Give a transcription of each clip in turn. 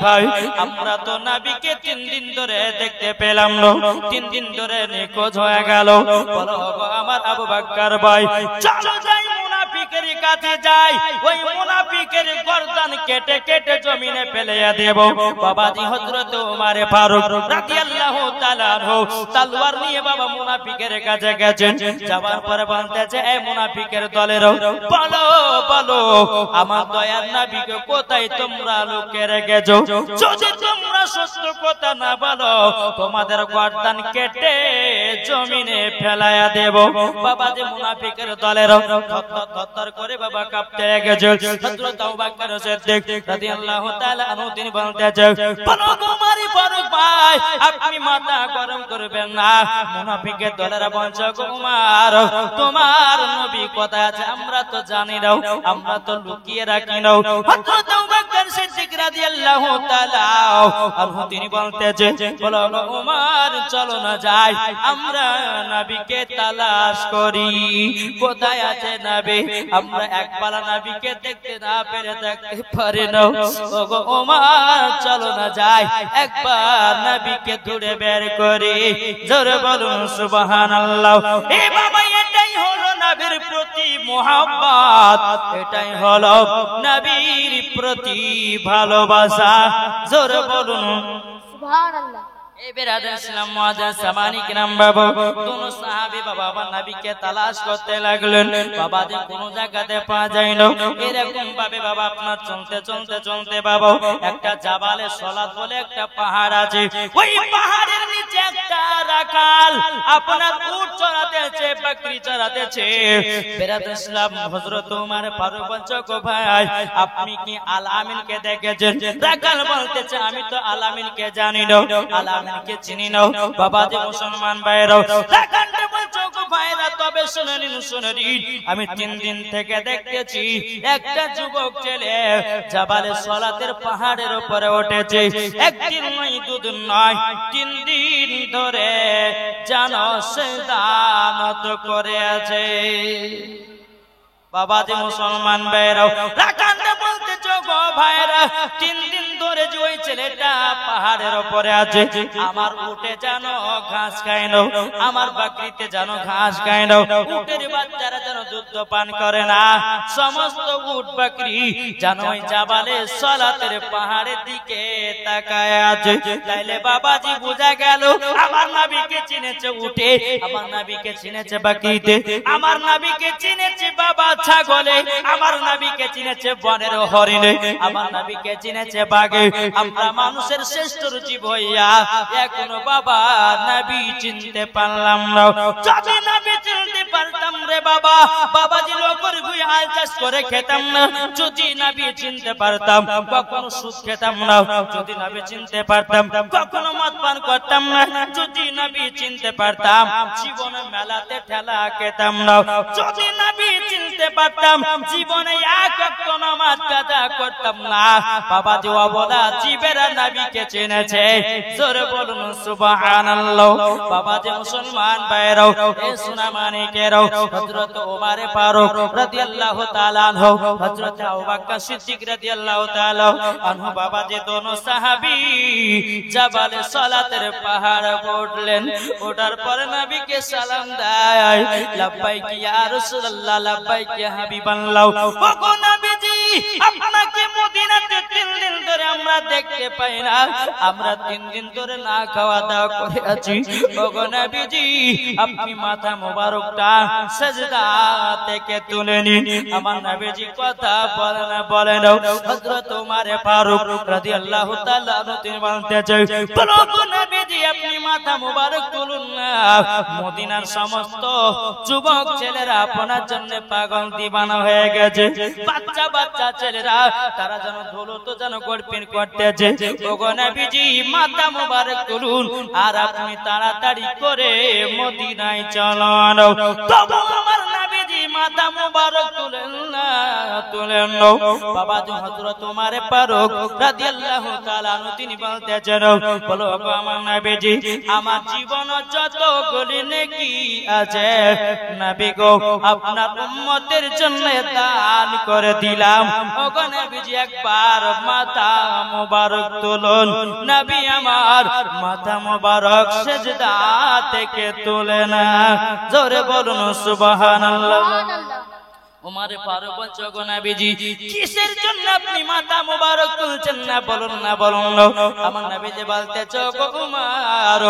ভাই আমরা তো নবীকে 3 দিন ধরে দেখতে পেলাম না, 3 দিন ধরে নিখোঁজ হয়ে গেল। বলো আমার আবু বকর ভাই, চলো যাই মুনাফিকের কাছে যাই, ওই মুনাফিকের গর্দান কেটে কেটে জমিনে ফেলে দেব। বাবাজি হযরত ওমর ফারুক রাদিয়াল্লাহু তাআলা আনহু তলোয়ার নিয়ে বাবা মুনাফিকের কাছে গেছেন। যাবার পরে বলতেছে, এই মুনাফিকের দলের বলো বলো আমার দয়ার নবীকে কোথায় তোমরা লুকিয়ে রেখেছো? যদি তোমরা সত্য কথা না বলো তোমাদের গর্দান কেটে জমিনে ফেলায়া দেব। বাবা যে মুনাফিকের দলের থরথর করে বাবা কাঁপতে গেছে। হযরত আবু বকর সিদ্দিক রাদিয়াল্লাহু তাআলা আনহু তিনি বলতেছে, বলো ওমর ফারুক ভাই আপনি মাথা গরম করবেন না। মুনাফিকের দলেরা বলছে, ওমর তোমার নবী কোথায় আছে আমরা তো জানি না, আমরা তো লুকিয়ে রাখি না। হযরত আবু বকর সিদ্দিক রাদিয়াল্লাহু তাআলা আনহু তিনি বলতেছে, বলো ওমর চলো না যাই আমরা নবীকে তালাশ করি, কোথায় আছে নবী? আমরা একবেলা নবীকে দেখতে না পেরে দেখতে পারি না। ওগো ওমর চলো না যাই একবার নবীকে ধরে বের করি। জোরে বলুন সুবহানাল্লাহ। এ বাবা এটাই হলো নবীর প্রতি মুহাব্বত, এটাই হলো নবীর প্রতি ভালোবাসা। জোরে বলুন সুবহানাল্লাহ। ইসলাম মুআজ্জাজ সামানি কিরাম বাবা दोनों সাহাবী বাবা নবীকে তালাশ করতে লাগলেন। বাবা যে কোন জায়গাতে পাওয়া যায় না, এরকম ভাবে বাবা আপনার চলতে চলতে চলতে বাবা একটা জাবালে সলাত বলে একটা পাহাড় আছে, ওই পাহাড়ের নিচে একটা রাখাল আপনার উট চড়াতেছে, বকরি চড়াতেছে। বেরাদ ইসলাম হযরত ওমর ফারুক বলছে, গো ভাই আপনি কি আল আমিনকে দেখেছেন? রাখাল বলতেছে, আমি তো আল আমিনকে জানি না, আল কে চিনি নাও। বাবা যে মুসলমান ভাইরাও রাখালটা বলছো, গো ভাইরা তবে শুনে নিন শুনে নিন, আমি 3 দিন থেকে দেখতেছি একটা যুবক ছেলে জাবালে সলাতের পাহাড়ের উপরে উঠেছে। একদিন নয় দুদিন নয় 3 দিন ধরে জানো সিজদানত করে আছে। বাবা যে মুসলমান ভাইরাও রাখালটা বলতেছো, গো ভাইরা 3 দিন ধরে যে ওই ছেলেটা পাহাড়ের উপরে আছে, আমার উটে জানো ঘাস খায় না, আমার বকরিতে জানো ঘাস খায় না, উটের বাচ্চারা জানো দুধ পান করে না, সমস্ত উট বকরি জানো ওই জাবালে সলাতের পাহাড়ের দিকে তাকায় আছে। তাইলে বাবাজি বোঝা গেল আমার নবীকে চিনেছে উটে, আমার নবীকে চিনেছে বকরিতে, আমার নবীকে চিনেছে বাবা ছাগলে, আমার নবীকে চিনেছে বনের হরিণে, আমার নবীকে চিনেছে বাঘে। আমরা মানুষের শ্রেষ্ঠ জীব হইয়া এখনো বাবা নবী চিনতে পারলাম না। যদি নবী চিনতে পারতাম রে বাবা, বাবাজি লোকের গুই হাল চাষ করে খেতাম না। যদি নবী চিনতে পারতাম কখনো সুদ খেতাম না, যদি নবী চিনতে পারতাম কখনো মদ পান করতাম না, যদি নবী চিনতে পারতাম জীবনে মেলাতে ঠেলা খেতাম না, যদি নবী চিনতে পারতাম জীবনে এক ওয়াক্ত নামাজ কাজা করতাম না। বাবা যে অবলা জীবেরা নবীকে চিনেছে। জোরে বলুন সুবহানাল্লাহ। বাবা যে মুসলমান ভাইরাও এ সোনা মানিকেরাও হযরত ওমর ফারুক রাদিয়াল্লাহু তাআলা আনহু, হযরত আবু বকর সিদ্দিক রাদিয়াল্লাহু তাআলা আনহু, বাবা যে দোনো সাহাবী জাবালে সালাতের পাহাড়ে উঠলেন। ওঠার পরে নবীকে সালাম দেয়, লাব্বাইক ইয়া রাসূলুল্লাহ, লাব্বাইক ইয়া হাবিবাল্লাহ। ওগো নবীজি আপনাকে মদিনাতে 3 দিন ধরে আমরা দেখতে পাই না, আমরা 3 দিন ধরে না খাওয়া দাওয়া করে আছি। ওগো নবীজি আপনি মাথা মোবারকটা সিজদা থেকে তুলে নিন। আমার নবীজি কথা বলেন হযরত ওমর ফারুক রাদিয়াল্লাহু তাআলা আনহু তিনি বলতেছে, বলো গো নবীজি আপনি মাথা মোবারক তুলুন না। মদিনার সমস্ত যুবক ছেলেরা আপনার জন্য পাগল দিবানা হয়ে গেছে, বাচ্চা বাচ্চা ছেলেরা তারা যেন দৌলত যেন গড়পিন করতেছে। ওগো নবীজি মাথা মোবারক তুলুন আর আপনি তাড়াতাড়ি করে মদিনায় চলুন। তবু আমার নবীজি মাথা মুবারক তুলেন না। বাবাজি হযরত ওমর ফারুক রাদিয়াল্লাহু তাআলা আনহু তিনি বলতেছেন, বলো গো আমার নবীজি, আমার জীবন যত গলি নেকি আছে নবী গো আপনার উম্মতের জন্য দান করে দিলাম। ওগো নবীজি একবার মাথা মুবারক তুলুন। নবী আমার মাথা মুবারক সিজদা থেকে তুলে না। জোরে বলুন সুবহানাল্লাহ। ওমর ফারুক বলছে, গো নবীজি কিসের জন্য আপনি মাথা মুবারক তুলছেন না, বলুন না বলুন না। আমার নবীজি বলতেছে, গো উমর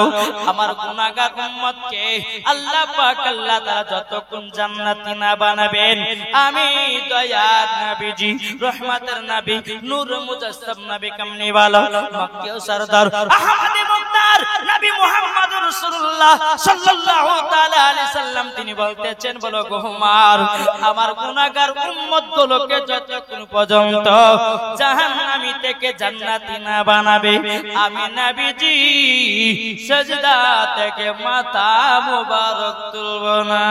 আমার গুনাহগার উম্মতকে আল্লাহ পাক আল্লাহ তাআলা যতক্ষণ জান্নাতি না বানাবেন আমি দয়ার নবীজি রহমতের নবী নূর মুজাসসাম নবী কামলিওয়ালা মক্কি ও সরদার আহমদ মুখতার নবী মুহাম্মদ রাসূলুল্লাহ সাল্লাল্লাহু তাআলা আলাইহি সাল্লাম তিনি বলতেছেন, বলো গো উমর আমার গুনাহগার উম্মত গুলোকে যতক্ষণ পর্যন্ত জাহান্নামী থেকে জান্নাতি না বানাবে আমি নবীজি সিজদা থেকে মাথা মুবারক তুলব না।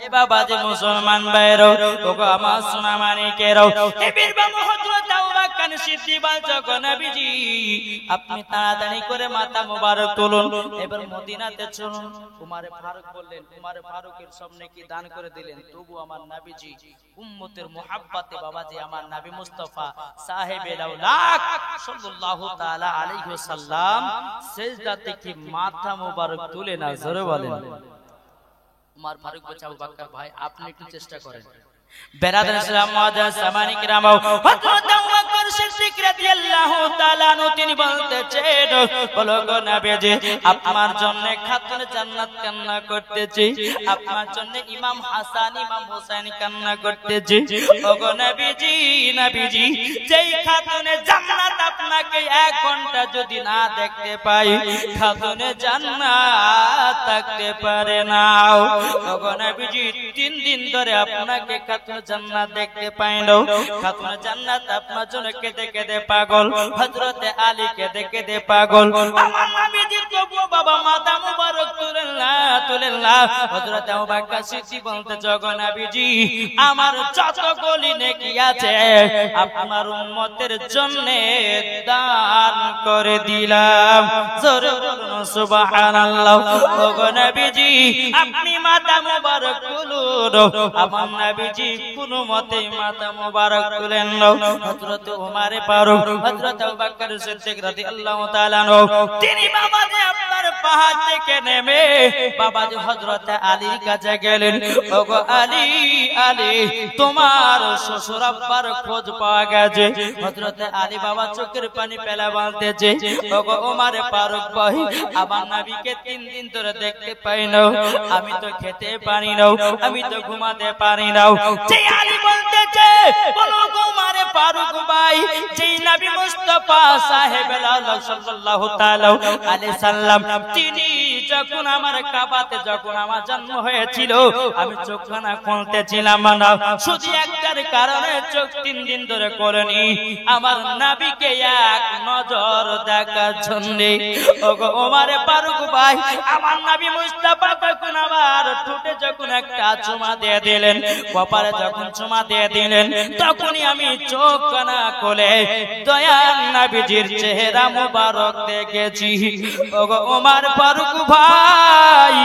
এ বাবাজি মুসলমান ভাইরা, ওগো আমার সোনা মানিকেরা, এ বীর বাবা হযরত আবু বকর সিদ্দিক বলছে, গো নবীজি আপনি তাড়াতাড়ি করে মাথা মুবারক তুলুন, এবার মদিনাতে চলুন। উমর ফারুক বললেন, উমর ফারুকের সামনে কি দান করে দিলেন, তবু আমার নবীজি উম্মতের মুহাব্বতে বাবাজি আমার নবী মুস্তাফা সাহেবে লাউলাক সাল্লাল্লাহু তাআলা আলাইহি ওয়াসাল্লাম সিজদা থেকে মাথা মুবারক তুলে না। জোরে বলেন। উমর ফারুক বলছে, আবু বকর ভাই আপনি একটু চেষ্টা করেন। বেরাদার ইসলাম মুআজ্জাজ সামানি কিরাম, হযরত আবু বকর সিদ্দিক রাদিয়াল্লাহু তাআলা আনহু তিনি বলতেছেন, বলো গো নবীজি আপনার জন্য খাতুন জান্নাত কান্না করতেছে, আপনার জন্য ইমাম হাসান ইমাম হোসেন কান্না করতেছে। ওগো নবীজি নবীজি যেই খাতুনে জান্নাত আপনাকে 1 ঘন্টা যদি না দেখতে পাই খাতুনে জান্নাত থাকতে পারে না। ওগো নবীজি 3 দিন ধরে আপনাকে খাতুন জান্নাত দেখতে পাই না। খাতুন জান্নাত আপনার জন্য কেঁদে কেঁদে পাগল, হযরতে আলী কেঁদে কেঁদে পাগল। আমার নবীজি তবু বাবা মাথা মুবারক তুলেন না তুলেন না। হযরত আবু বকর সিদ্দিক বলতে, গো নবীজি আমার যত গলি নেকি আছে আপনার উম্মতের জন্য দান করে দিলাম। জোরে বলুন সুবহানাল্লাহ। ওগো নবীজি আপনি মাথা মুবারক তুলুন। আমার নবীজি কোনো মতেই মাথা মুবারক তুলেন না। হযরত ওমর ফারুক হযরত আবু বকর সিদ্দিক রাদিয়াল্লাহু তাআলা তিনি বাবাজি আপনার পাহাড় থেকে নেমে বাবাজি হযরত আলীর কাছে গেলেন। ওগো আলী আলী তোমার শ্বশুর আব্বার খোঁজ পাওয়া গেছে। হযরত আলী বাবা চোখের পানি ফেলা বলতেছে, ওগো ওমর ফারুক ভাই আমার নবীকে 3 দিন ধরে দেখতে পাই না, আমি তো খেতে পারি না, আমি তো ঘুমাতে পারি না। সেই আলী বলতেছে, বলো গো ওমর ফারুক ভাই যেই নবী মুস্তাফা সাহেবে লাউলাক সাল্লাল্লাহু তাআলা আলাইহি সাল্লাম তিনি যখন আমার কাবাতে যখন আমার জন্ম হয়েছিল আমি চোখখানা খুলতেছিলাম না, শুধু একটার কারণে চোখ 3 দিন ধরে করেনি আমার নবীকে এক নজর দেখার জন্য। ওগো ওমর ফারুক ভাই আমার নবী মুস্তাফা তখন আমার ঠোঁটে যখন একটা চুমা দিয়ে দিলেন, কপালে যখন চুমা দিয়ে দিলেন তখনই আমি চোখখানা খুলে দয়ার নবীজির চেহারা মুবারক দেখেছি। ওগো ওমর ফারুক ভাই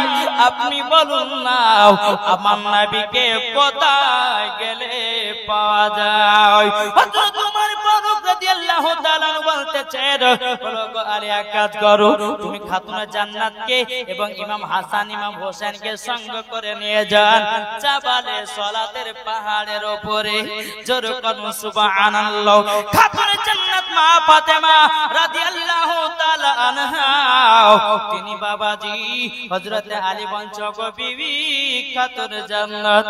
আপনি বলুন না আমার নবীকে কোথায় গেলে পাওয়া যায়? হযরত ওমর ফারুক রাদিয়াল্লাহু তাআলা বলতেছেন, বলো গো আলী এক কাজ করো, তুমি খাতুনে জান্নাতকে এবং ইমাম হাসান ইমাম হোসেনকে সঙ্গ করে নিয়ে যান জাবালে সালাতের পাহাড়ের উপরে। জোরে করুন সুবহানাল্লাহ। খাতুনে জান্নাত মা ফাতেমা রাদিয়াল্লাহু তাআলা আনহা তিনি বাবাজি হযরত আলী বলছে, গো বিবি খাতুনে জান্নাত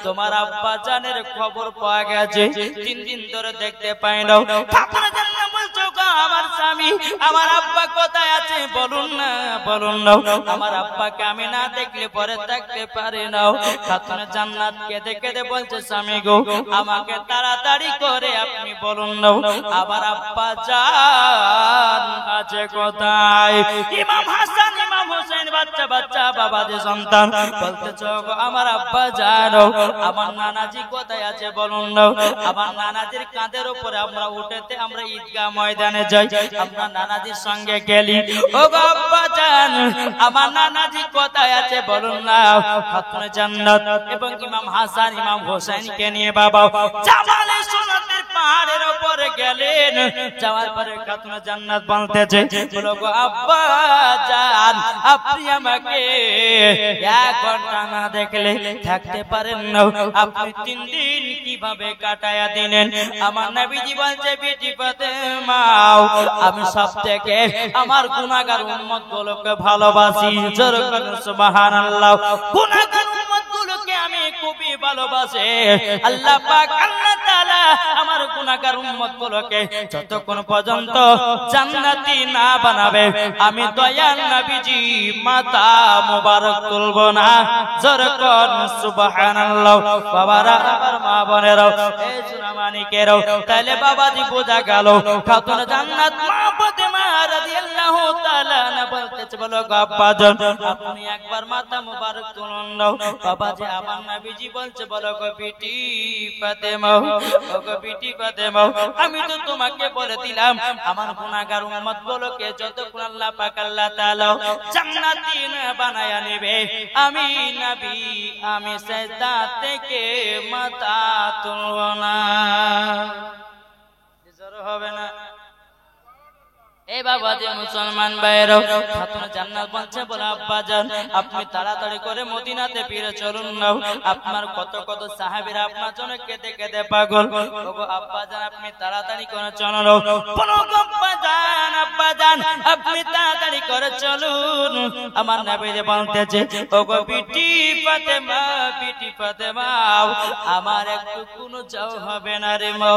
তোমার আব্বা জানের খবর পাওয়া গেছে, 3 দিন ধরে দেখতে পাই না। খাতুনে জান্নাত বলছে, গো আমার স্বামী আমার আব্বা কোথায় আছে বলুন না বলুন না, আমার আব্বাকে আমি না দেখলে পরে থাকতে পারি না। খাতুনে জান্নাত কেঁদে কেঁদে বলছে, স্বামী গো আমাকে তাড়াতাড়ি করে আপনি বলুন না আমার আব্বা জান আছে কোথায়? ইমাম হাসান ইমাম হোসেন বাচ্চা বাচ্চা বাবাজি সন্তান বলতেছে গো আমার আব্বা জানো আমার নানাজি কোথায় আছে বলুন না। আমার নানাজির কাঁধের উপরে আমরা উঠেতে আমরা ঈদগাহ ময়দানে যাই, আমরা নানাজির সঙ্গে গেলি। ও গো আব্বা জান আমার নানাজি কোথায় আছে বলুন না। খাতুনে জান্নাত এবং ইমাম হাসান ইমাম হোসেনকে নিয়ে বাবা জামালে সুন্নাতের পাহাড়ের উপরে গেলেন। যাওয়ার পরে খাতুনে জান্নাত বলতেছে বলো গো আব্বা জান আপনি আমাকে 1 ঘন্টা না দেখলে থাকতে পারেন না, আপনি 3 দিন কিভাবে কাটায়া দিলেন। আমার নবীজি বলছে বেটি ফাতেমা আমি সবথেকে আমার গুনাহগার উম্মত গুলোকে ভালোবাসি। জোরে বলুন সুবহানাল্লাহ। গুনাহগার উম্মত গুলোকে আমি খুবই ভালোবাসি। আল্লাহ পাক আল্লাহ তাআলা আমার গুনাহগার উম্মত গুলোকে যতক্ষণ পর্যন্ত জান্নাতি না বানাবে আমি দয়াল নবীজি মাথা মোবারক তুলব না। জোরে বলুন সুবহানাল্লাহ। বাবারা আমার মা বোনেরা এই সুনামানিকেরাও তাহলে বাবাজি বোঝা গেল খাতুনে জান্নাত মা ফাতেমা রাদিয়াল্লাহু তাআলা না বলতেছে বলো গো আব্বা জান আপনি একবার মাথা মোবারক তুলুন না। বাবাজি আমার নবীজি বলছে বলো গো বেটি ফাতেমা ও গো বেটি ফাতেমা আমি তো তোমাকে বলে দিলাম আমার গুনাহগার উম্মত গুলোকে যতক্ষণ আল্লাহ পাক আল্লাহ তাআলা জান্নাতি না বানায়া নেবে আমি নবী আমি সিজদা থেকে মাথা তুলব না। জোরে হবে না? এই বাবাজি মুসলমান ভাইরা খাতুনে জান্নাত বলছে বলে আব্বা জান আপনি তাড়াতাড়ি করে মদিনাতে ফিরে চলুন না। আপনার কত কত সাহাবীরা আপনার জন্য কেঁদে কেঁদে পাগল। ওগো আব্বা জান আপনি তাড়াতাড়ি করে চলুন। বলো আব্বা জান আপনি তাড়াতাড়ি করে চলুন। আমার নবীজি বলতেছে ওগো বিটি ফাতেমা আমার একটু কোনো যাও হবে না রে মা।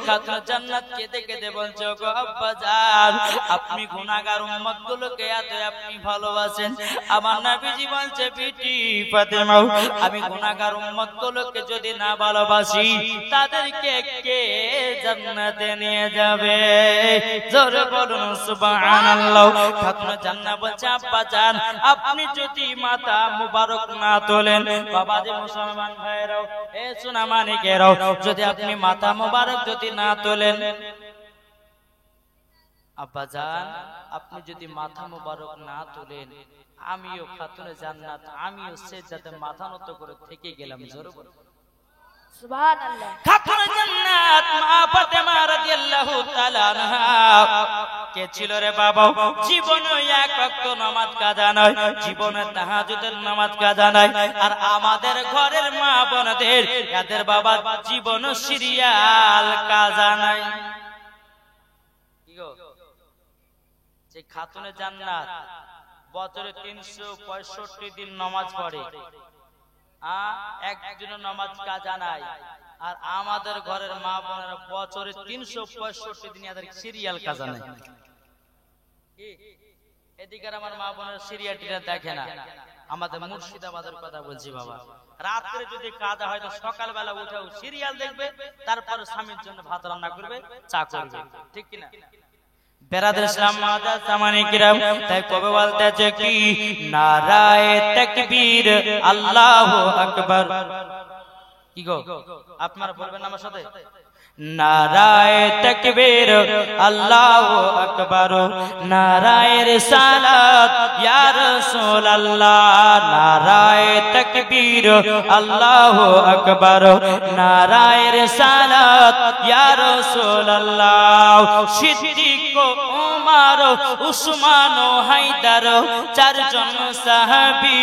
খাতুনে জান্নাত কেঁদে কেঁদে বলছে ওগো আব্বা জান আপনি গুনাহগার উম্মত গুলোকে এত আপনি ভালোবাসেন। আমার নবীজি বলছে বিটি ফাতেমা আমি গুনাহগার উম্মত গুলোকে যদি না ভালোবাসি তাদেরকে কে জান্নাতে নিয়ে যাবে? জোরে বলুন সুবহানাল্লাহ। খাতুনে জান্নাত বলছে আব্বা জান আপনি যদি মাথা মুবারক না তোলেন বাবাজি মুসলমান ভাইরাও এ সুনামানিকেরাও যদি আপনি মাথা মুবারক যদি না তোলেন আব্বা জান আপনি যদি মাথা মোবারক না তোলেন আমিও খাতুনে জান্নাত আমিও সিজদাতে মাথা নত করে থেকে গেলাম। জোরে বলুন সুবহানাল্লাহ। খাতুনে জান্নাত মা ফাতেমা রাদিয়াল্লাহু তাআলা আনহা কে ছিল রে বাবা? জীবনে 1 ওয়াক্ত নামাজ কাজা নয়, জীবনে তাহাজ্জুদের নামাজ কাজা নয়। আর আমাদের ঘরের মা বোনদের এদের বাবা জীবন সিরিয়াল কাজা নাই। কি গো যে খাতুনে জান্নাত বছরে 365 দিন নামাজ পড়ে একদিনও নামাজ কাজা নাই। আর আমাদের ঘরের মা বোনেরা বছরে 365 দিন এদের সিরিয়াল কাজা নাই। এদিকে আমার মা বোনেরা সিরিয়ালটা দেখে না। আমাদের মুর্শিদাবাদের কথা বলছি বাবা। রাত্রে যদি কাজা হয় তো সকালবেলা উঠেও সিরিয়াল দেখবে, তারপর স্বামীর জন্য ভাত রান্না করবে, চা করবে। ঠিক কিনা? বেরাদর ইসলাম মাদার সামানে কিরাম তাই কবে বলতেছে কি নারায়ে তাকবীর আল্লাহু আকবার। কি গো আপনারা বলবেন আমার সাথে নারায়ে তাকবীর আল্লাহু আকবার নারায়ে রিসালাত ইয়া রাসূলুল্লাহ নারায়ে তাকবীর আল্লাহু আকবার নারায়ে রিসালাত ইয়া রাসূলুল্লাহ। সিদ্দিক উমর উসমান ও হায়দার 4 জন সাহাবী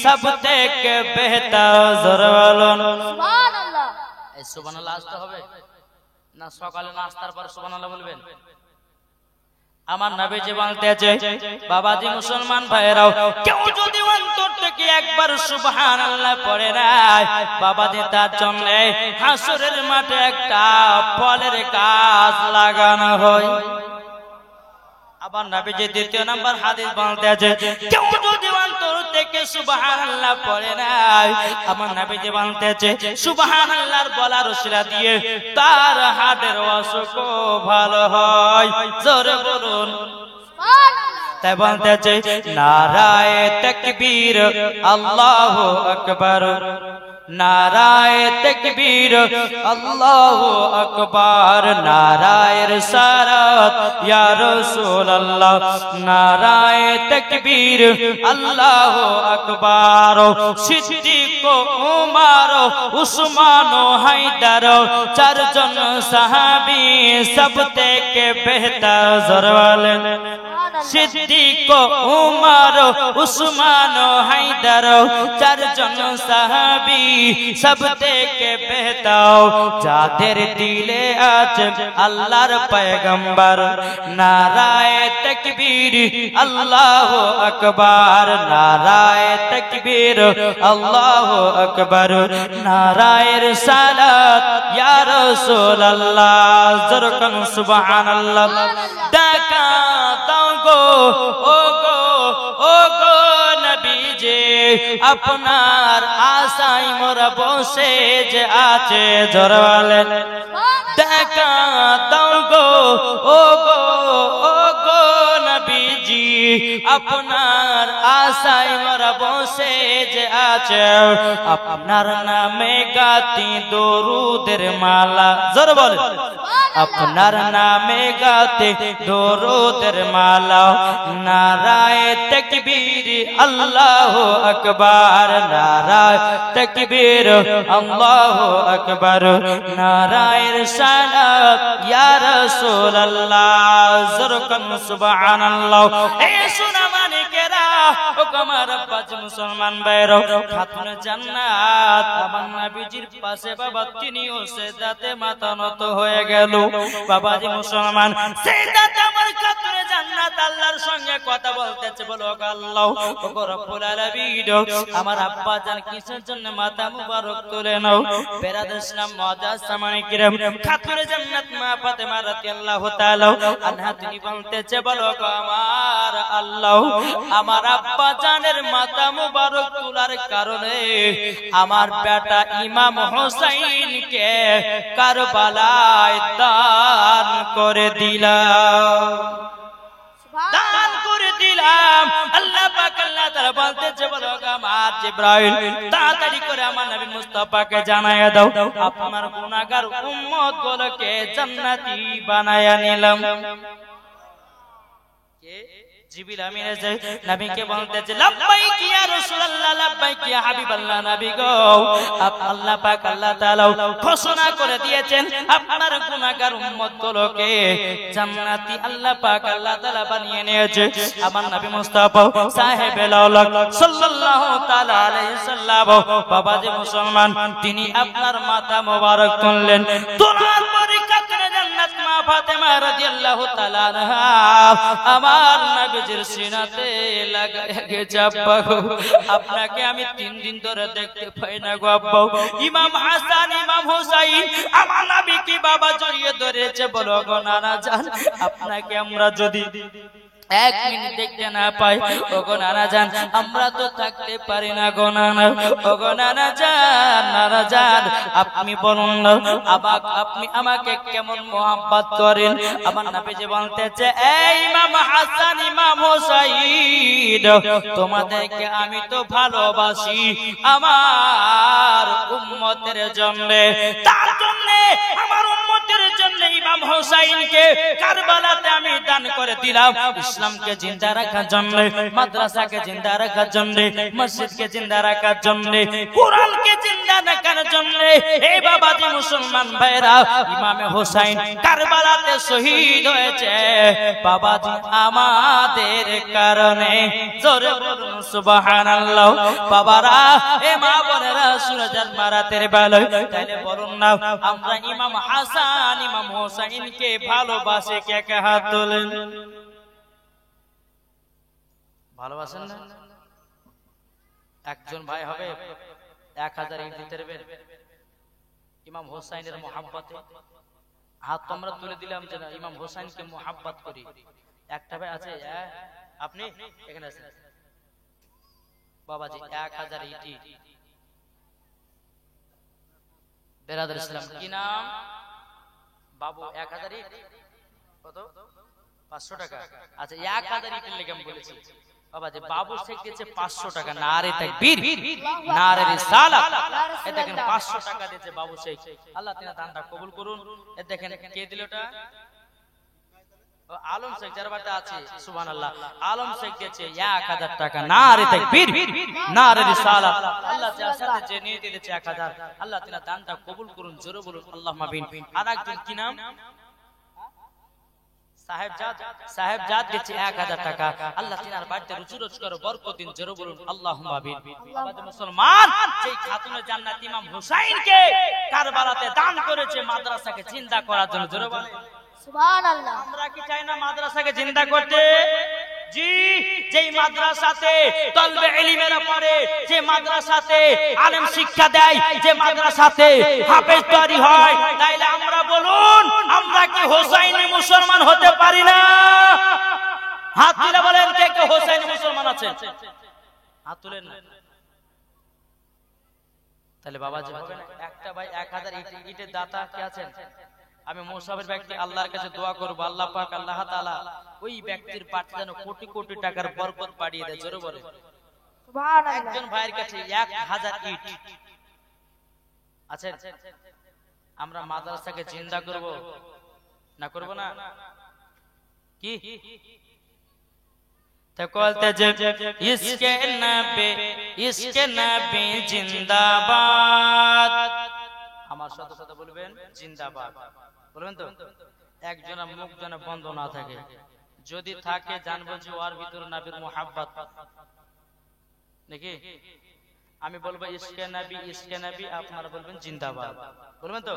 সব থেকে বেহতর। জোরে বলুন সুবহানাল্লাহ। এই সুবহানাল্লাহ আসতে হবে না? সকালে নাস্তার পর সুবহানাল্লাহ বলবেন? আমার নবীজি বলতেছে বাবাজি মুসলমান ভাইরাও কেউ যদি অন্তর থেকে একবার সুবহানাল্লাহ পড়ে না বাবাজি তার জন্য হাসরের মাঠে একটা ফলের গাছ লাগানো হয়। আবার নবীজি 2 নম্বর হাদিস বলতেছে কেউ যদি অন্তর থেকে সুবহানাল্লাহ পড়ে না আমার নবীজি বলতেছে সুবহানাল্লাহর বলার উসিলা দিয়ে তার হার্টের অসুখ ভালো হয়। জোরে বলুন সুবহানাল্লাহ। তাই বলতেছে নারায়ে তাকবীর আল্লাহু আকবার, নারায়ে তাকবীর আল্লাহু আকবার, নারায়ে রিসালাত ইয়া রাসূলুল্লাহ, নারায়ে তাকবীর আল্লাহু আকবার। সিদ্দিক উমর উসমান হায়দার চারজন সাহাবী সব থেকে বেহতর জরওয়ালে। সিদ্দিক উমর উসমান হায়দার চারজন সাহাবী সব থেকে বেহতর, যাদের দিলে আছে আল্লাহর পয়গম্বর। নারায়ে তাকবীর আল্লাহু আকবার, নারায়ে তাকবীর আল্লাহু আকবার, নারায়ে রিসালাত ইয়া রাসূলুল্লাহ। জোরকান সুবহানাল্লাহ। ডাকা দাও গো ও গো ও গো নবীজি, আপনার আশায় মোরা বসে যে আছে জোরওয়ালে। দেখা দাও গো ও গো ও গো নবীজি, আপনার আশায় মোরা বসে যে আছে। আপনার নামে গাতি দরুদের মালা, জোর বলে আপনার নামে গাতে দরুদের মালা। নারায়ে তাকবীর আল্লাহু আকবার, নারায়ে তাকবীর আল্লাহু আকবার, নারায়ে রিসালাত ইয়া রাসূলুল্লাহ। জোরকান সুবহানাল্লাহ। এই সোনা মানিকেরা ও আমার আব্বাজ মুসলমান ভাইরা, খাতুন জান্নাত আমার নবীজির পাশে বাবা তিনিও সিজদাতে মাথা নত হয়ে গেল। বাবাজি মুসলমান, সিজদাতে আমার খাতুন জান্নাত আল্লাহর সঙ্গে কথা বলতেছে। বলো আল্লাহ ও রব্বুল আলামিন, আমার আব্বা জান কিসের জন্য মাথা মুবারক তুলে নাও। বেরাদর ইসলাম মুআজ্জাজ সামানে কিরাম, খাতুন জান্নাত মা ফাতেমা রাদিয়াল্লাহু তাআলা আনহা তিনি বলতেছে, বলো আমার আল্লাহ, আমার আব্বা জানের মাথা মুবারক তোলার কারণে আমার বেটা ইমাম হোসেনকে কারবালায় দান করে দিলাম, দান করে দিলাম। আল্লাহ পাক আল্লাহ তাআলা বলতেছে, বলো আমার জিবরাইল তাড়াতাড়ি করে আমার নবী মুস্তাফাকে জানায়া দাও, আপনার গুনাহগার উম্মত গুলোকে জান্নাতি বানায়া নিলাম। জিবরিল আমিন এসে নবীকে বলতেছে, লাব্বাইক ইয়া রাসূলুল্লাহ, লাব্বাইক ইয়া হাবিবাল্লাহ। নবী গো, আল্লাহ পাক আল্লাহ তাআলা ঘোষণা করে দিয়েছেন আপনার গুনাহগার উম্মতগুলোকে জান্নাতি আল্লাহ পাক আল্লাহ তাআলা বানিয়ে নিয়েছে। আমার নবী মুস্তাফা সাহেবে লাউলাক সাল্লাল্লাহু তাআলা আলাইহি সাল্লাম, বাবাজি মুসলমান, তিনি আপনার মাথা মোবারক তুললেন। তোলার পরে কাতরে জান্নাত মা ফাতেমা রাদিয়াল্লাহু তাআলা আনহা আমার নবীজির সিনাতে লাগায়া গেছে। আব্বা গো, আপনাকে আমি 3 দিন ধরে দেখতে পাই না গো আব্বা। ইমাম হাসান ইমাম হুসাইন আমার নবীকে বাবা জড়িয়ে ধরেছে। বলো গো নানা জান, আপনাকে আমরা যদি 1 মিনিট দেখতে না পাই, ও গো নানা জান, আমরা তো থাকতে পারি না গো নানা। ও গো নানা জান, নানা জান, আপনি বলুন না আপনি আমাকে কেমন মোহাব্বত করেন। আমার নবীজি বলতেছে, এই ইমাম হাসান ইমাম হুসাইন, তোমাদেরকে আমি তো ভালোবাসি আমার উম্মতের জন্য, তার জন্য আমার উম্মতের জন্য ইমাম হুসাইনকে কারবালাতে আমি দান করে দিলাম। ইসলামকে জিন্দা রাখার জন্য, মাদ্রাসাকে জিন্দা রাখার জন্য, মসজিদকে জিন্দা রাখার জন্য, কোরআনকে জিন্দা রাখার জন্য। এই বাবাজি মুসলমান ভাইরা, ইমাম হোসেন কারবালাতে শহীদ হয়েছে বাবাজি আমাদের কারণে। জোরে বলুন সুবহানাল্লাহ। বাবারা, এ মা বোনেরা, সুরজান মারাতের বেলায় তাইলে বলুন না, আমরা ইমাম হাসান ইমাম হোসেনকে ভালোবাসে কে কে হাত তোলেন? ভালোবাসেন না? একজন ভাই হবে 1000 ইট দিতে পারবেন ইমাম হোসেনের মোহাব্বতে? হাত তোমরা তুলে দিলাম যে না, ইমাম হোসেনকে মোহাব্বত করি। একটা ভাই আছে, আপনি এখানে আছেন বাবাজি, 1000 ইটি বেরাদার ইসলাম। কি নাম বাবু? 1000 ইট কত? 500 টাকা। আচ্ছা 1000 ইটের লেগে আমি বলেছি বাবা যে বাবু শেখ দিয়েছে 500 টাকা। নারে তাকবীর, নারে রিসালাত। এ দেখেন 500 টাকা দিয়েছে বাবু শেখ। আল্লাহ তাআলা দানটা কবুল করুন। এ দেখেন কে দিল ওটা? আলম শেখ যার বাড়িতে আছে, সুবহানাল্লাহ। আলম শেখ দিয়েছে 1000 টাকা। নারে তাকবীর, নারে রিসালাত। আল্লাহ যার সাথে যে নিয়ে দিয়েছে 1000, আল্লাহ তাআলা দানটা কবুল করুন। জোরে বলুন আল্লাহুম্মা আমিন। আর একজন কি নাম? সাহেবজাদ দিয়েছে 1000 টাকা। আল্লাহ তিনার বাড়িতে রুচি রোজ করে বরকত দিন। জোরে বলুন আল্লাহুম্মা আমিন। আমাদের মুসলমান যেই খাতুনে জান্নাত ইমাম হুসাইনকে কারবালাতে দান করেছে মাদ্রাসাকে জিন্দা করার জন্য। জোরে বলেন সুবহানাল্লাহ। আমরা কি চাই না মাদ্রাসাকে জিন্দা করতে? জি, যেই মাদ্রাসাতে তলবে ইলমেরা পড়ে, যে মাদ্রাসাতে আলেম শিক্ষা দেয়, যে মাদ্রাসাতে হাফেজ তৈরি হয়, তাইলে আমরা বলুন আমরা কি হোসাইনি মুসলমান হতে পারি না? হাত তুলে বলেন কে কে হোসাইনি মুসলমান আছেন? হাত তুলেন না। তাহলে বাবাজি হবে না? একটা ভাই 1000 ইটের দাতা কে আছেন? আমি মুসাফির ব্যক্তি আল্লাহর কাছে দোয়া করব, আল্লাহ পাক আল্লাহ তাআলা ওই ব্যক্তির পাঠে যেন কোটি কোটি টাকার বরকত বাড়িয়ে দেয়। জোরে বলে সুবহানাল্লাহ। একজন ভাইয়ের কাছে 1000 ইট আছে। আমরা মাদ্রাসাকে জিন্দা করব না করব না? কি তো বলতে যে ইসকে নবী জিন্দাবাদ। আমার সাথে সাথে বলবেন জিন্দাবাদ, বলবেন তো? একজন মুখ যেন বন্ধ না থাকে, যদি থাকে জানবো যে ওর ভিতরে নবীর মুহাব্বত নাকি। আমি বলবো ইসকে নবী, আপনারা বলবেন জিন্দাবাদ, বলবেন তো?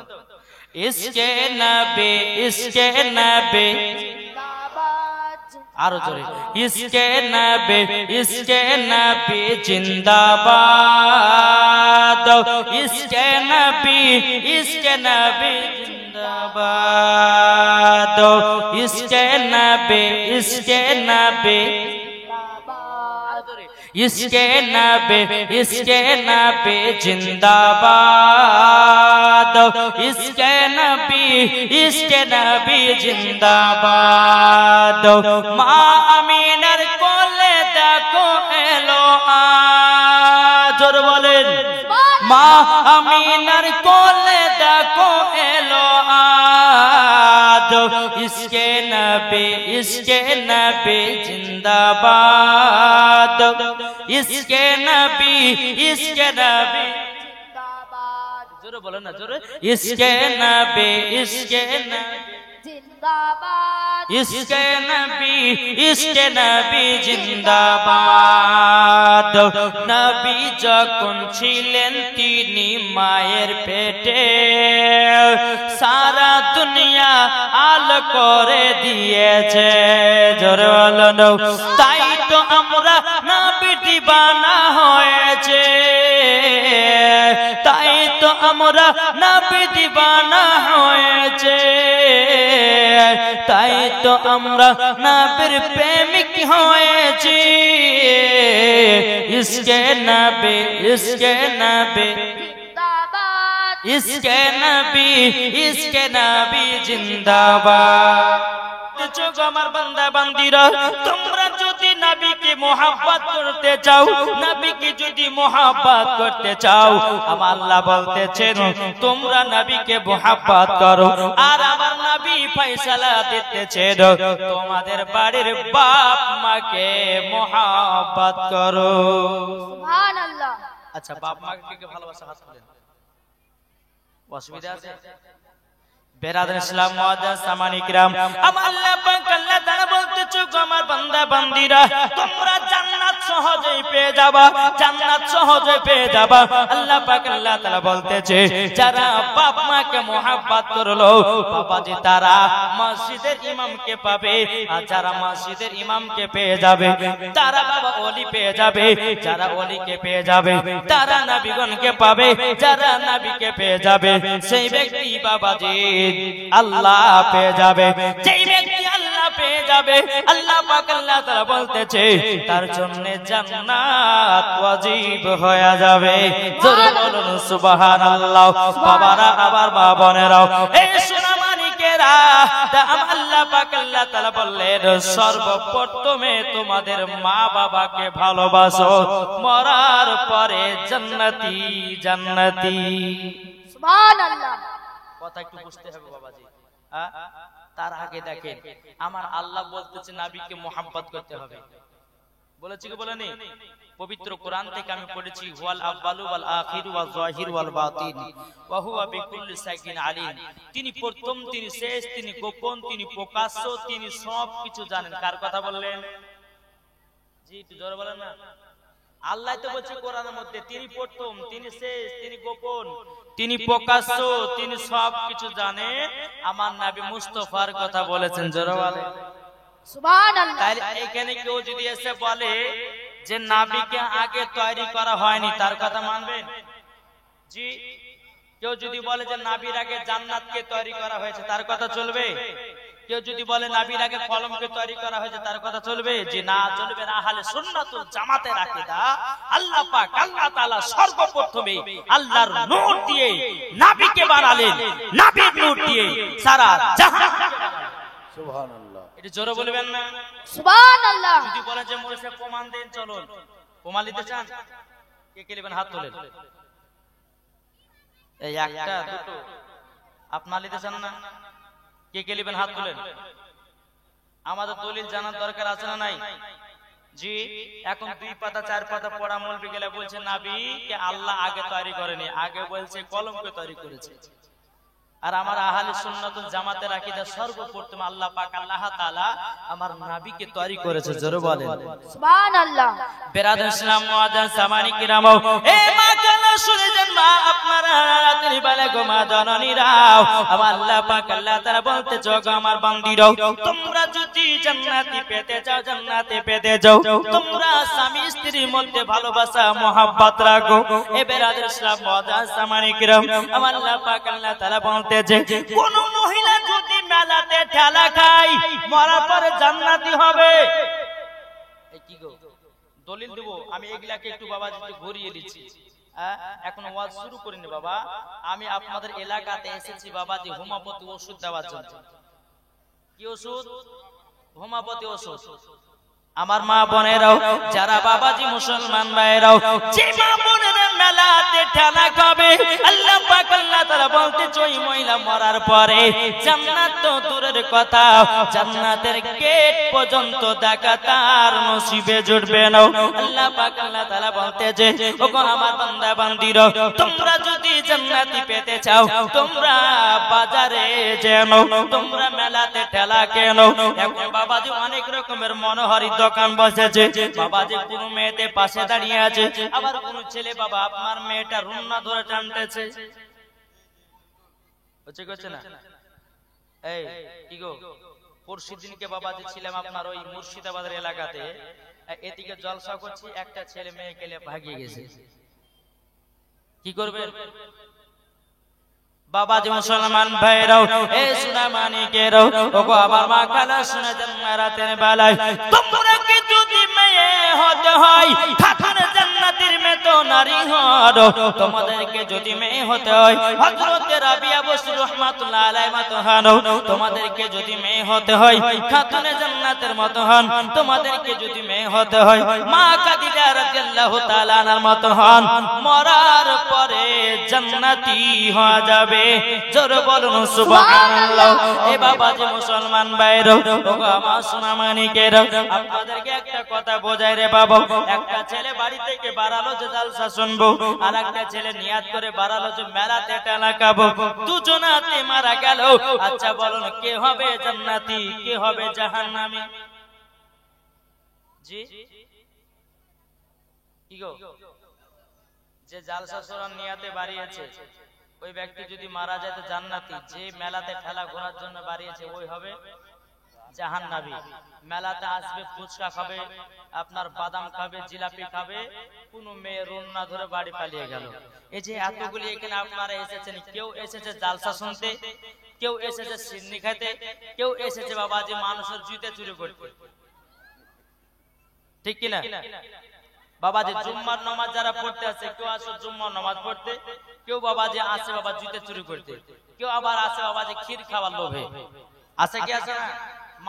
ইসকে নবী জিন্দাবাদ। আরো জোরে ইসকে নবী জিন্দাবাদ। ইসকে নবী জিন্দাবাদ। ইসকে নবী ইসকে নবী জিন্দাবাদ। ইসকে নবী জিন্দাবাদ। মা আমিনার কোলে দেখো এলো আজ। জোরে বলেন মা আমিনার কোলে দেখো এলো আজ। ইসকে নবী জিন্দাবাদ। ইসকে নবী জিন্দাবাদ। জোরে বলেন না, জোরে। ইসকে নবী জিন্দাবাদ। ইসকে নবী জিন্দাবাদ। নবী যখন ছিলেন তিনি মায়ের পেটে, সারা দুনিয়া আলো করে দিয়েছে। জোরে বলেন। তাই তো আমরা নবী দিবানা হয়েছে, তাই তো আমরা নবী দিবানা হয়েছে, তাই তো আমরা নবীর প্রেমিক হয়েছি। ইসকে নবী জিন্দাবাদ। ইসকে নবী জিন্দাবাদ। আমার বান্দা বান্দিরা, তোমরা যদি নবীকে মুহাব্বত করতে চাও, নবীকে যদি মুহাব্বত করতে চাও, আমার আল্লাহ বলতেছেন তোমরা নবীকে মুহাব্বত করো। আর আমার নবী ফয়সালা দিতেছেন তোমাদের বাড়ির বাপ মাকে মুহাব্বত করো। সুবহানাল্লাহ। আচ্ছা বাপ মাকে কে ভালোবাসা? হাত তুলেন। অসুবিধা আছে? বেরাদার ইসলাম মুআজ্জাজ সামানি কিরাম, আমার আল্লাহ পাক আল্লাহ তাআলা বলতেছে আমার বান্দা বান্দিরা, তোমরা জান্নাত সহজেই পেয়ে যাবা, জান্নাত সহজেই পেয়ে যাবা। আল্লাহ পাক আল্লাহ তাআলা বলতেছে যারা বাপ মাকে মুহাব্বত করলো বাবাজি তারা মসজিদের ইমামকে পাবে, আর যারা মসজিদের ইমামকে পেয়ে যাবে তারা বাবা ওলি পেয়ে যাবে, যারা ওলিকে পেয়ে যাবে তারা নবীগণকে পাবে, যারা নবীকে পেয়ে যাবে সেই ব্যক্তি বাবাজি আল্লাহ পেয়ে যাবে। যেই ব্যক্তি আল্লাহ পেয়ে যাবে আল্লাহ পাক আল্লাহ তাআলা বলতেছে তার জন্য জান্নাত ওয়াজিব হয়ে যাবে। জোরে বলুন সুবহানাল্লাহ। বাবারা আবার মা বোনেরাও এই সোনামানিকে যুবকেরা, আল্লাহ পাক আল্লাহ তাআলা বললেন সর্বপ্রথমে তোমাদের মা বাবাকে ভালোবাসো, মরার পরে জান্নাতি জান্নাতি। সুবহানাল্লাহ। কথা একটু বুঝতে হবে বাবাজি। তার আগে দেখেন আমার আল্লাহ বলতেছে নবীকে মুহাব্বত করতে হবে। বলেছি কি বলেনি? পবিত্র কোরআন থেকে আমি পড়েছি ওয়াল আউয়ালু ওয়াল আখিরু ওয়াল যাহিরু ওয়াল বাতিন ওয়া হুয়া বিকুল্লি শাইইন আলিম। তিনি প্রথম, তিনি শেষ, তিনি গোপন, তিনি প্রকাশ্য, তিনি সব কিছু জানেন। কার কথা বললেন? জি একটু জোরে বলেন না। আল্লাহ তো বলছে কোরআনের মধ্যে তিনি প্রথম, তিনি শেষ, তিনি গোপন, তিনি প্রকাশ্য, তিনি সব কিছু জানে। আমার নবী মুস্তাফার কথা বলেছেন, জোরে বলেন সুবহানাল্লাহ। তাহলে এখানে কেউ যদি এসে বলে যে নবীকে আগে তৈরি করা হয়নি, তার কথা মানবেন? জি। কেউ যদি বলে যে নবীর আগে জান্নাতকে তৈরি করা হয়েছে, তার কথা চলবে? কেউ যদি বলে নবীর আগে কলমকে তৈরি করা হয়েছে, তার কথা চলবে? যে না, চলবে না। আহলে সুন্নাতুল জামাতের আকীদা আল্লাহ পাক আল্লাহ তাআলা সর্বপ্রথমে আল্লাহর নূর দিয়ে নবীকে বানালেন, নবীর নূর দিয়ে সারা জাহান। সুবহানাল্লাহ। এটা জোরে বলবেন না? সুবহানাল্লাহ। যদি বলেন যে মোরসে প্রমাণ দেন, চলুন। প্রমাণ নিতে চান? কে কে নেবেন? হাত তোলেন। এই একটা দুটো আপনারা নিতে চান না? কে কে নেবেন? হাত তোলেন। আমাদের দলিল জানার দরকার আছে না নাই? জি। এখন 2 পাতা 4 পাতা পড়া মৌলবি গেলে বলছে নবীকে আল্লাহ আগে তৈরি করেনি, আগে বলছে কলমকে তৈরি করেছে। আর আমার আহলে সুন্নাতুল জামাতের আকীদা সর্বপ্রথম আল্লাহ পাক আল্লাহ তাআলা আমার নবীকে তৈরি করেছে, জোরে বলেন সুবহানাল্লাহ। বেরাদার ইসলাম মুআজ্জাজ সামানী কিরাম, এ মা কানা শুনে যান মা, আপনারা রাতের বেলা গো মা জননীরাও, আমার আল্লাহ পাক আল্লাহ তাআলা বলতে জগো আমার বান্দীরাও, তোমরা যদি জান্নাতি পেতে চাও, জান্নাতে পেতে যাও, তোমরা স্বামী স্ত্রীর মধ্যে ভালোবাসা মহব্বত রাখো। এ বেরাদার ইসলাম মুআজ্জাজ সামানী কিরাম, আমার আল্লাহ পাক আল্লাহ তাআলা বলতে যে কোন মহিলা যদি মেলাতে ঠেলা খায়, মরার পরে জান্নাতি হবে। এই কি গো দলিল দেব আমি? এগুলাকে একটু বাবা একটু ঘুরিয়ে দিচ্ছি। এখন ওয়াজ শুরু করিনি বাবা। আমি আপনাদের এলাকাতে এসেছি বাবা যে হোমিওপ্যাথি ওষুধ দেওয়ার জন্য। কি ওষুধ? হোমিওপ্যাথি ওষুধ। আমার মা বোনেরাও, যারা বাবাজি মুসলমান ভাইরাও, যে মা বোনেরা মেলাতে ঠেলা খাবে, আল্লাহ পাক আল্লাহ তাআলা বলতে ওই মহিলা মরার পরে জান্নাত তো দূরের কথা, জান্নাতের গেট পর্যন্ত দেখা তার নসিবে জুটবে না। আল্লাহ পাক আল্লাহ তাআলা বলতে যে ওগো আমার বান্দা বান্দীরা, তোমরা যদি জান্নাতি পেতে চাও, তোমরা বাজারে যেন, তোমরা মেলাতে ঠেলা কেন। এখন বাবাজি অনেক রকমের মনোহারী দোকান বসেছে। বাবাজি কোন মেয়েতে পাশে দাঁড়িয়ে আছে, আবার কোন ছেলে বাবা আপনার মেয়েটা রুন্না ধরে টানতেছে। হচ্ছে করছে না? এই কি গো, পরশুদিনকে বাবাজি ছিলাম আপনার ওই মুর্শিদাবাদের এলাকাতে, এদিকে জলসা করছি, একটা ছেলে মেয়ে কেলে ভাগিয়ে গেছে। কি করবেন বাবাজি মুসলমান ভাইরাও, এ সোনা মানিকেরাও, ওগো আবার মা কালা শুনে যান রাতের বেলায়, তোমরা কি যদি মেয়ে হতে হয়, খাতুনে জান্নাতের মেতো নারী হও, তোমাদেরকে যদি মেয়ে হতে হয়, হযরত রাবিয়া বসরি রাহমাতুল্লাহ আলাইহি মত হন, তোমাদেরকে যদি মেয়ে হতে হয়, খাতুনে জান্নাতের মত হন, তোমাদেরকে যদি মেয়ে হতে হয়, মা খাদিজা রাদিয়াল্লাহু তাআলা আনহার মত হন, মরার পরে জান্নাতি হয়ে যাবে। জোরে বলুন সুবহানাল্লাহ। এ বাবাজি মুসলমান ভাইরা, ওগো আমার সোনা মানিকেরা, আপনাদেরকে একটা কথা বোঝাই রে বাবা। একটা ছেলে বাড়ি থেকে বাড়ালো যে জালসা শুনবো, আর একটা ছেলে নিয়াত করে বাড়ালো যে মেলাতে টেলা খাবো, দুজনাতে মারা গেল। আচ্ছা বলুন কে হবে জান্নাতি, কে হবে জাহান্নামী? জি কি গো, যে জালসা শোনার নিয়াতে বাড়িয়েছে ওই ব্যক্তি যদি মারা যায় তো জান্নাতি, যে মেলাতে ঠেলা ঘোরার জন্য বাড়িয়েছে ওই হবে জাহান্নামী। মেলাতে আসবে, ফুচকা খাবে, আপনার বাদাম খাবে, জিলাপি খাবে, কোন মেয়ে রুন্না ধরে বাড়ি পালিয়ে গেল। এই যে এতগুলি এখানে আপনারা এসেছেন, কেউ এসেছে জালসা শুনতে, কেউ এসেছে সিন্নি খাইতে, কেউ এসেছে বাবাজি মানুষের জুতে চুরি করতে, ঠিক কিনা? বাবাজি জুম্মার নামাজ যারা পড়তে আছে, কেউ আসে জুম্মার নামাজ পড়তে, কেউ বাবাজি আসে বাবা জুতে চুরি করতে, কেউ আবার আসে বাবাজি ক্ষীর খাওয়ার লোভে। আছে কি আছে না?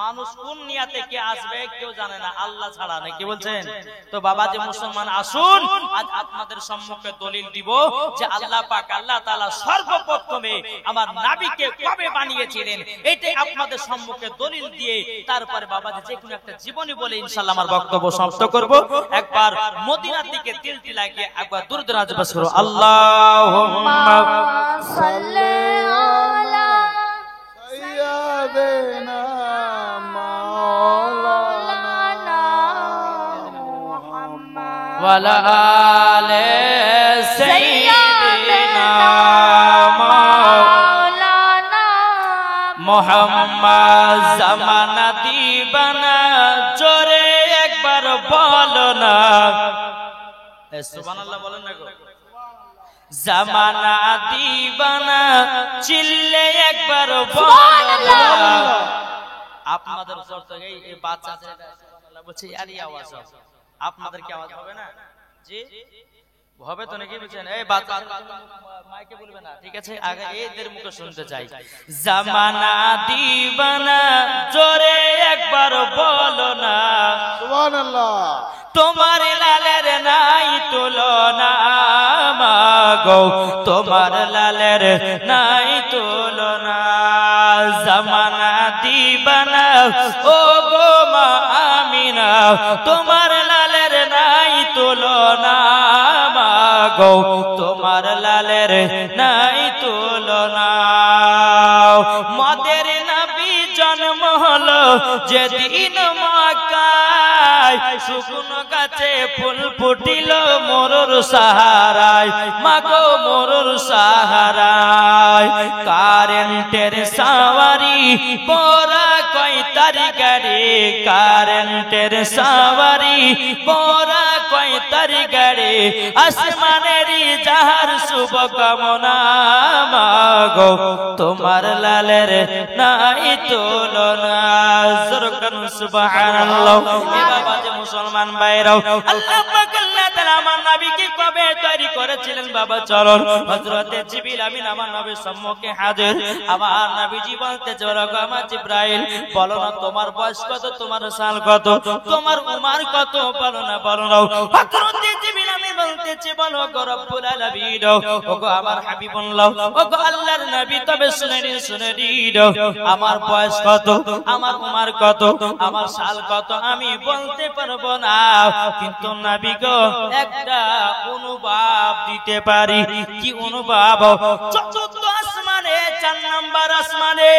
মানুষ কোন নিয়াতে কে আসবে কেউ জানে না, আল্লাহ ছাড়া নেই। কি বলছেন? তো বাবাজি মুসলমান আসুন, আজ আপনাদের সম্মুখে দলিল দিব যে আল্লাহ পাক আল্লাহ তাআলা সর্বপ্রথমে আমার নবীকে কবে বানিয়েছিলেন, এটাই আপনাদের সম্মুখে দলিল দিয়ে তারপরে বাবাজি যে কোনো একটা জীবনী বলে ইনশাআল্লাহ আমার বক্তব্য সমাপ্ত করব। একবার মদিনার দিকে তিলটি লাগিয়ে একবার দুরুদ পাঠ করো। আল্লাহুম্মা সাল্লি আলা সাইয়্যিদিনা মাওলানা মুহাম্মদ ওয়ালা আলে সাইয়্যিদিনা মাওলানা মুহাম্মদ। জামানা দিবানা জোরে একবার বলো না, সুবহানাল্লাহ বলেন না গো। জামানা দিবানা চিল্লে একবার বলো না। আপনাদের উত্তর থেকে এই বাচ্চা সুবহানাল্লাহ বলছে, আরে আওয়াজ হবে, আপনাদের কি আওয়াজ হবে না? জি হবে তো নাকি? বুঝছেন? এই বাচ্চা মাইকে বলবে না, ঠিক আছে? আগে এদের মুখে শুনতে চাই। জামানা দিবানা জোরে একবার বলো না, সুবহানাল্লাহ। তোমার লালের নাই তুলনা মাগো, তোমার লালের নাই তুলনা। জামানা দিবানা ও গো মা আমিনা, তোমার লালের নাই তুলনা মাগো, তোমার লালের নাই তুলনা। মদের নবী জন্ম হলো যেদিন মক্কায়, শুকনো গাছে ফুল ফুটিল মরুর সাহারায়, মাগো মরুর সাহারায়। কারেন্টের সাওয়ারি পরা কয় তারি গাড়ি, কারেন্টের সাওয়ারি পরা কয় তারি গাড়ি, আসমানেরই যাহার শুভ কামনা মাগো, তোমার লালের নাই তুলনা। জোরকান সুবহানাল্লাহ। এ বাবা যে মুসলমান ভাইরাও, আল্লাহ পাক আল্লাহ তাআলা আমার নবীকে কবে তৈরি করেছিলেন বাবা চলুন। হযরতে জিবরিল আমিন আমার নবীর সম্মুখে হাজির। আমার নবীজি বলতে জোরক আমার জিবরাইল, বলো না তোমার বয়স কত, তোমার সাল কত, তোমার উমর কত, বলো না বলো না। হযরতে জিবরিল আমিন বলতেছে, বলো গো রব্বুল আলামিন, ও গো আমার হাবিবুল্লাহ, ও গো আল্লাহর নবী, তবে শুনে নিন আমার বয়স কত, আমার উমর কত, আমার সাল কত আমি বলতে পারবো না, কিন্তু নবী গো একটা অনুভব দিতে পারি। কি অনুভব? চতুর্থ আসমানে 4 নাম্বার আসমানে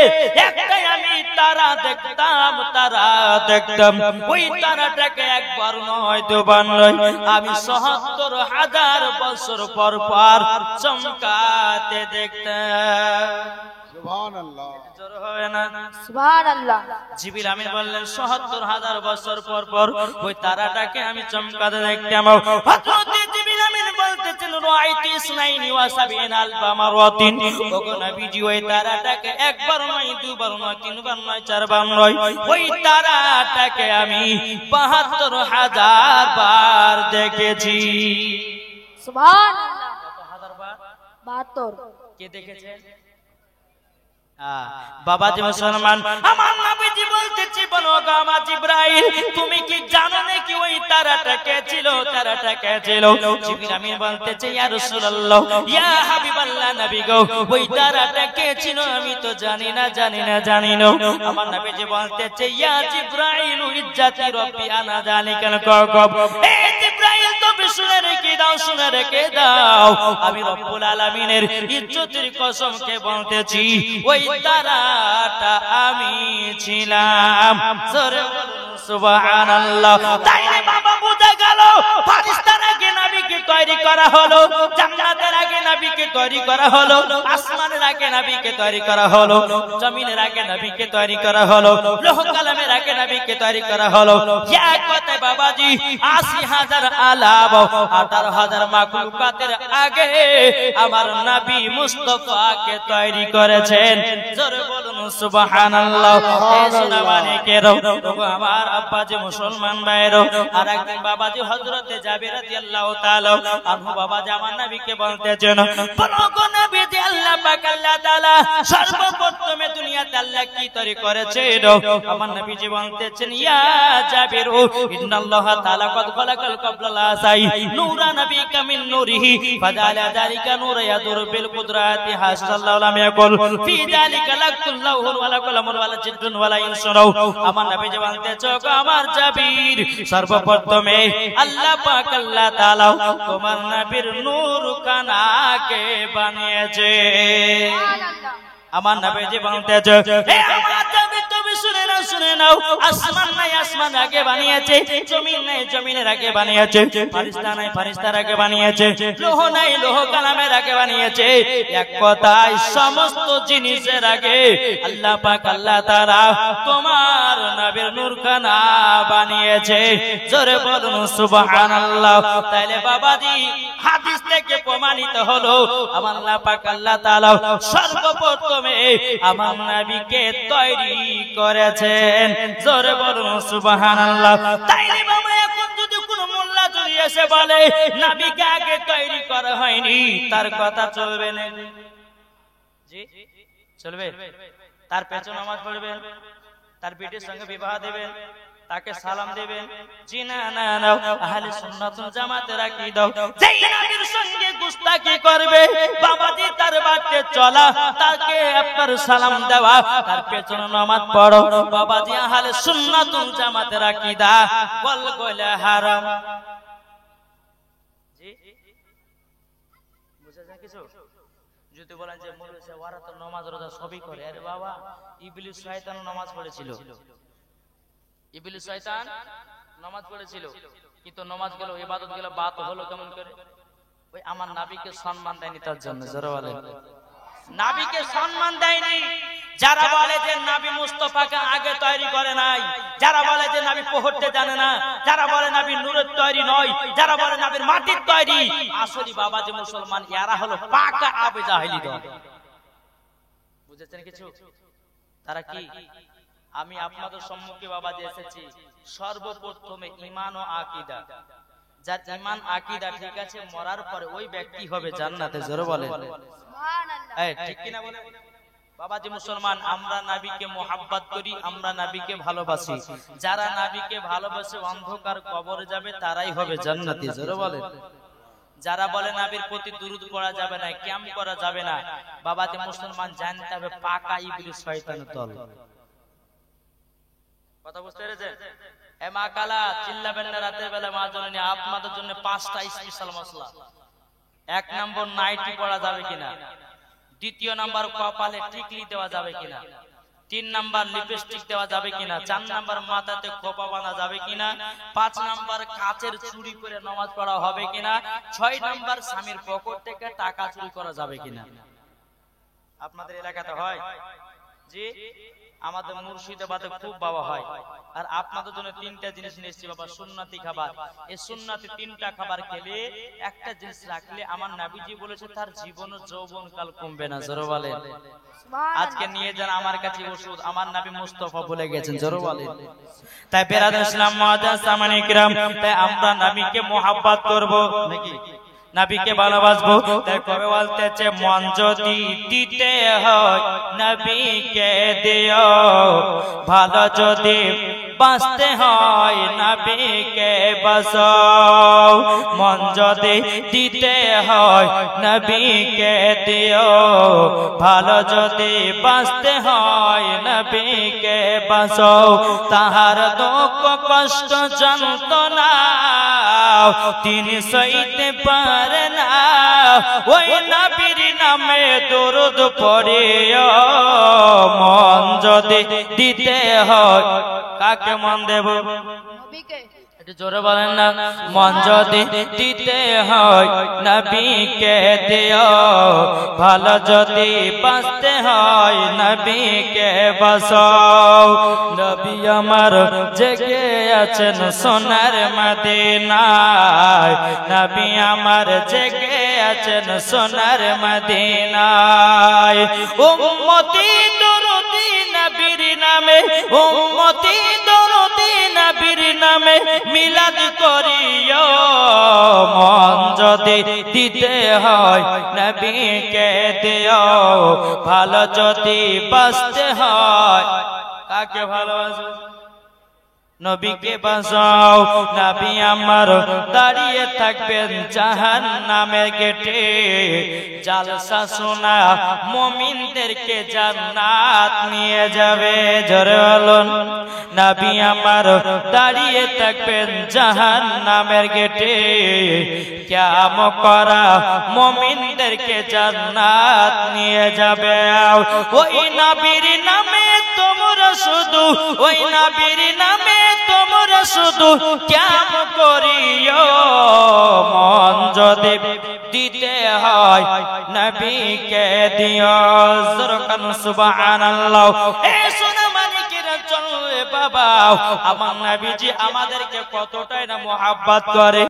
একটাই আমি তারা দেখতাম, তারা দেখতাম। ওই তারাটাকে একবার নয় দুবার নয়, আমি ৭৭,০০০ বছর পর পর চমকাতে দেখতাম। সুবহানাল্লাহ। জোর হবে না? সুবহানাল্লাহ। জিবরিল আমিন বললেন ৭৭,০০০ বছর পর পর ওই তারাটাকে আমি চমকাতে দেখতাম। হযরত জিবরিল আমিন বলতেছেন, রাআইতু ইসনাইনি ওয়া সাবিনা আলফা মারাতিন, ওগো নবীজি ওই তারাটাকে একবার নয়, দুবার নয়, তিনবার নয়, চারবার নয়, ওই তারাটাকে আমি ৭২,০০০ বার দেখেছি। সুবহানাল্লাহ। কত হাজার বার? ৭২। কে দেখেছেন? বাবাজি মুসলমান, আমার নবীজি বলতেছি, বলো গো আমার জিবরাইল, তুমি কি জানো নাকি ওই তারাটা কে ছিল, তারাটা কে ছিল? জিবরিল আমিন বলতেছে, ইয়া রাসূলুল্লাহ, ইয়া হাবিবাল্লাহ নবী গো, ওই তারাটা কে ছিল আমি তো জানি না, জানি না, জানি না। আমার নবীজি বলতেছে, ইয়া জিবরাইল ইজ্জাতি রব্বি আনা যালিকাল কাওকাব, এ জিবরাইল তুমি শুনে রেখে দাও, শুনে রেখে দাও, আমি রব্বুল আলামিনের ইজ্জতের কসমকে বলতেছি, ওই তারাটা আমি ছিলাম। জোরে বলুন সুবহানাল্লাহ। তাইলে বাবা বুঝা গেল, ফেরেশতার আগে নবীকে তৈরি করা হলো, জান্নাতের আগে নবীকে তৈরি করা হলো, আসমানের আগে নবীকে তৈরি করা হলো, জমিনের আগে নবীকে তৈরি করা হলো, লৌহ কলমের আগে নবীকে তৈরি করা হলো। এক কথায় বাবাজি ৮০,০০০ আলাপ ১৮,০০০ মাখলুকাতের আগে আমার নবী মুস্তাফাকে তৈরি করেছেন। জোরে বলুন সুবহানাল্লাহ। এই সোনা মানিকেরও আমার আব্বাজি মুসলমান ভাইয়েরও আর একদিন বাবাজি হযরতে জাবির রাদিয়াল্লাহু তাআলা আনহু বাবাজি আমার নবীকে বলতেছেন, বলো গো নবী যে আল্লাহ পাক আল্লাহ তাআলা সর্বপ্রথমে দুনিয়াতে আল্লাহ কি তৈরি করেছেন? আমার নবীজি বলতেছেন, ইয়া জাবির ইন্নাল্লাহ তাআলা কদ খালাকাল ক্বাবলাল আসাই নূরা নবিকা মিন নূরিহি ফাজালা যালিকা নূরা ইয়াদুর বিল কুদরাতি হাসাল্লাহু লাম ইয়াকুল ফি যালিকা লাকুল্লাহু ওয়ালা কলামুল ওয়ালা জিদ্দুন ওয়ালা ইনসুরাউ। আমার নবীজি বলতেছেন, আমার জাবির সর্বপ্রথমে আল্লাহ পাক আল্লাহ তাআলা তোমার নবীর নূর কানাকে বানিয়েছে। আমার নবীজি বলতেছে, হে আমার জাবির তুমি শুনে নাও, আসমান নাই আসমান আগে বানিয়েছে, জমিন নাই জমিনের আগে বানিয়েছে, ফেরেশতা নাই ফেরেশতার আগে বানিয়েছে, লোহ নাই লোহ কালামের আগে বানিয়েছে। এক কথায় সমস্ত জিনিসের আগে আল্লাহ পাক আল্লাহ তাআলা তোমার নবীর নূর কানা বানিয়েছে। জোরে বলুন সুবহানাল্লাহ। তাইলে বাবাজি হাদিস থেকে প্রমাণিত হলো আমার আল্লাহ পাক আল্লাহ তাআলা সর্বপ্রথমে আমার নবীকে তৈরি করেছেন। জোরে বলুন সুবহানাল্লাহ। তাইলে বাবা এখন যদি কোনো মোল্লা যদি এসে বলে নবীকে আগে তৈরি করা হয়নি, তার কথা চলবে না? জি চলবে? তার পেছনে নামাজ পড়বেন, তার বিটির সঙ্গে বিবাহ দেবেন, তাকে সালাম দেবেন? জি না না না, আহলে সুন্নাত ওয়াল জামাতের আকীদা যেই নবীর সঙ্গে গুস্তাখি করবে বাবাজি তার বাতে চলা, তাকে আপনার সালাম দেওয়া, তার পেছনে নামাজ পড়ো, বাবাজি আহলে সুন্নাত ওয়াল জামাতের আকীদা বলে হারাম। জি বুঝা যায় কিছু? যদি বলেন যে মৌলভী সাহেব ওরা তো নামাজ রোজা সবই করে, আরে বাবা ইবলিস শয়তান নামাজ পড়েছিল, ইবলিস শয়তান নামাজ পড়েছিল, কিন্তু নামাজ গেল ইবাদত গেল বাত হলো কেমন করে? ওই আমার নবীকে সম্মান দেয়নি তার জন্য। জোরে বলেন, নবীকে সম্মান দেয়নি। যারা বলে যে নবী মুস্তাফাকে আগে তৈরি করে নাই, যারা বলে যে নবী পড়তে জানে না, যারা বলে নবী নূরের তৈরি নয়, যারা বলে নবীর মাটির তৈরি, আসলে বাবাজি মুসলমান এরা হলো পাকা আবে জাহেলি দল। বুঝেছেন কিছু? তারা কি? আমি আপনাদের সম্মুখে বাবাজি এসেছি সর্বপ্রথমে ঈমান ও আকীদা। যার ঈমান আকীদা ঠিক আছে, মরার পরে ওই ব্যক্তি হবে জান্নাতে। জোরে বলেন সুবহানাল্লাহ। এই ঠিক কি না বলেন? বাবাজি মুসলমান আমরা নবীকে মোহাব্বত করি, আমরা নবীকে ভালোবাসি। যারা নবীকে ভালোবাসে অন্ধকার কবরে যাবে তারাই হবে জান্নাতি। জোরে বলেন। যারা বলে নবীর প্রতি দুরূদ পড়া যাবে না, কিয়াম করা যাবে না, বাবাজি মুসলমান জানতে হবে পাকা ইবলিস শয়তানের দল। কথা বুঝতে পেরেছেন? এ মা কালা চিল্লাবেন না রাতের বেলা মা জননী, আপনাদের জন্য 5টা স্পেশাল মশলা। 1 নম্বর নাইটি পরা যাবে কিনা, 2 নম্বর কপালে টিকলি দেওয়া যাবে কিনা, 3 নম্বর লিপস্টিক দেওয়া যাবে কিনা, 4 নম্বর মাথাতে খোপা বাঁধা যাবে কিনা, 5 নম্বর কাচের চুরি করে নামাজ পড়া হবে কিনা, 6 নম্বর স্বামীর পকেট থেকে টাকা চুরি করা যাবে কিনা। আপনাদের এলাকাতে হয়? জি আমাদের মুর্শিদাবাদে খুব বাবা হয়। আর আপনাদের জন্য 3টা জিনিস নিয়ে এসেছি বাবা, সুন্নতি খাবার। এই সুন্নতি 3টা খাবার খেলে একটা জিনিস রাখলে আমার নবীজি বলেছে তার জীবন যৌবন কাল কমবে না। জোরে বলেন আজকে নিয়ে যান আমার কাছে ওষুধ, আমার নবী মুস্তাফা বলে গেছেন। জোরে বলেন। তাই বেরাদার ইসলাম মুআজ্জাজ সামানে কিরাম, তাই আমরা নবীকে মোহাব্বত করব নাকি নবীকে ভালোবাসবো। তাই কবে বলতেছে মন যদি দিতে হয় নবীকে দিও, ভালো যদি বাঁচতে হয় নবীকে বাঁচাও। মন যদি দিতে হয় নবীকে দিও, ভালো যদি বাঁচতে হয় নবীকে বাঁচাও। তাহার দুঃখ কষ্ট যন্ত্রণা তিনি সইতে পারে না, ওই নবীর নামে দরুদ পড়িও। মন যদি দিতে হয়, কাকে মন দেব? নবীকে। জোরে বলেন না, মন যদি দিতে হয় নবীকে দিও, ভালো যদি বাঁচতে হয় নবীকে বাঁচাও। নবী আমার জেগে আছেন সোনার মদিনায়, নবী আমার জেগে আছেন সোনার মদিনায়। উম্মতি দরদি নবীর নামে, উম্মতি দরদি নবীর নামে মিলাদ করিও, মন যদি দিতে হয় নবীকে দিও, ভালো যদি বাঁচতে হয়। কাকে ভালোবাসো? নবীকে বাঁচাও। নবী আমার দাঁড়িয়ে থাকবেন জাহান্নামের গেটে, জালসা শোনা মুমিনদেরকে জান্নাত নিয়ে যাবে। জোরে বলুন, নবী আমার দাঁড়িয়ে থাকবেন জাহান্নামের গেটে, কিয়ামত করা মুমিনদেরকে জান্নাত নিয়ে যাবে। ওই নবীর নামে তোমরা শুধু, ওই নবীর নামে তোমরা শুধু কাম করিও, মন যদি দিতে হয় নবীকে দিও। জোরকান সুবহানাল্লাহ। এ সোনা মানিকেরা চলো বাবা, আমার নবীজি আমাদেরকে কতটাই না মুহাব্বত করে।